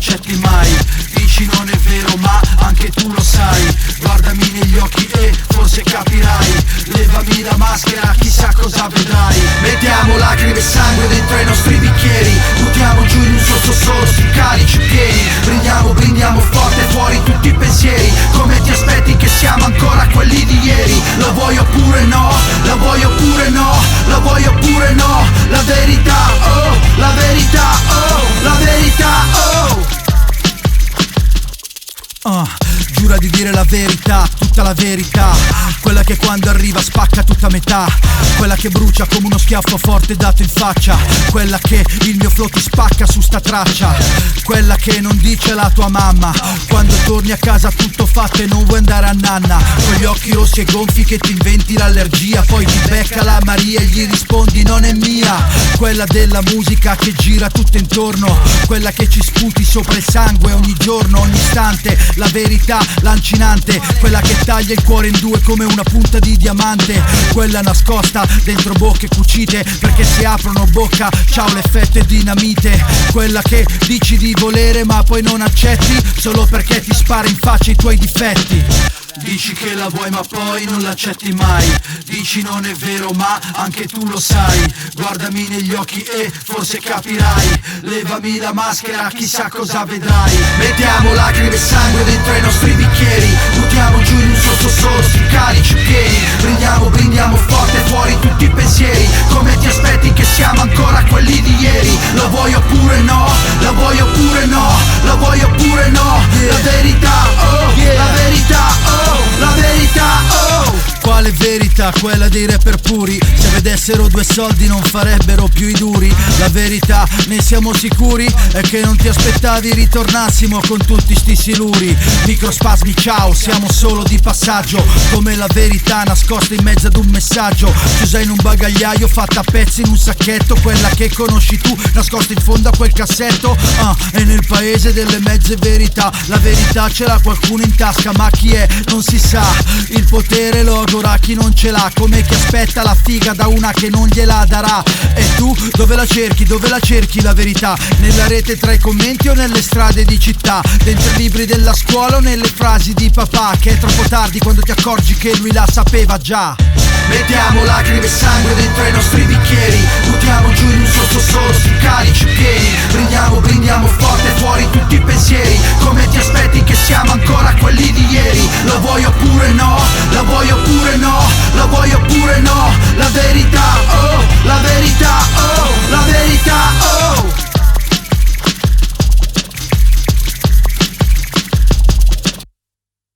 l'accetti mai. Dici non è vero ma anche tu lo sai. Guardami negli occhi e forse capirai. Levami la maschera, chissà cosa vedrai. Mettiamo lacrime e sangue dentro ai nostri bicchieri. Buttiamo giù in un sottosolo sti calici pieni. Brindiamo forte fuori tutti i pensieri. Come ti aspetti che siamo ancora quelli di ieri? Lo vuoi oppure no? La vuoi oppure no? La vuoi oppure no? La verità, oh, la verità, oh, la verità, oh. Giura di dire la verità, tutta la verità. Quella che quando arriva spacca tutta metà. Quella che brucia come uno schiaffo forte dato in faccia. Quella che il mio flow ti spacca su sta traccia. Quella che non dice la tua mamma quando torni a casa tutto fatto e non vuoi andare a nanna. Con gli occhi rossi e gonfi che ti inventi l'allergia. Poi ti becca la Maria e gli rispondi non è mia. Quella della musica che gira tutto intorno. Quella che ci sputi sopra il sangue ogni giorno, ogni istante. La verità lancinante, quella che taglia il cuore in due come una punta di diamante. Quella nascosta dentro bocche cucite, perché se aprono bocca, ciao l'effetto è dinamite. Quella che dici di volere ma poi non accetti, solo perché ti spara in faccia i tuoi difetti. Dici che la vuoi ma poi non l'accetti mai. Dici non è vero ma anche tu lo sai. Guardami negli occhi e forse capirai. Levami la maschera, chissà cosa vedrai. Mettiamo lacrime e sangue dentro ai nostri bicchieri. Buttiamo giù in un sottosolo sti calici pieni. Brindiamo forte fuori tutti i pensieri. Come ti aspetti che siamo ancora quelli di ieri? La vuoi oppure no? La vuoi oppure no? La vuoi oppure no? La verità, oh, la verità, oh. La verità, oh! Quale verità? Quella dei rapper puri. Se vedessero due soldi non farebbero più i duri. La verità, ne siamo sicuri, è che non ti aspettavi ritornassimo con tutti sti siluri. Microspasmi, ciao, siamo solo di passaggio. Come la verità nascosta in mezzo ad un messaggio. Chiusa in un bagagliaio, fatta a pezzi in un sacchetto. Quella che conosci tu, nascosta in fondo a quel cassetto. E nel paese delle mezze verità. La verità ce l'ha qualcuno in tasca, ma chi è? Non si sa. Il potere lo augura chi non ce l'ha, come chi aspetta la figa da una che non gliela darà. E tu dove la cerchi? Dove la cerchi la verità? Nella rete tra i commenti o nelle strade di città? Dentro i libri della scuola o nelle frasi di papà? Che è troppo tardi quando ti accorgi che lui la sapeva già. Mettiamo lacrime e sangue dentro ai nostri bicchieri. Buttiamo giù in un sottosolo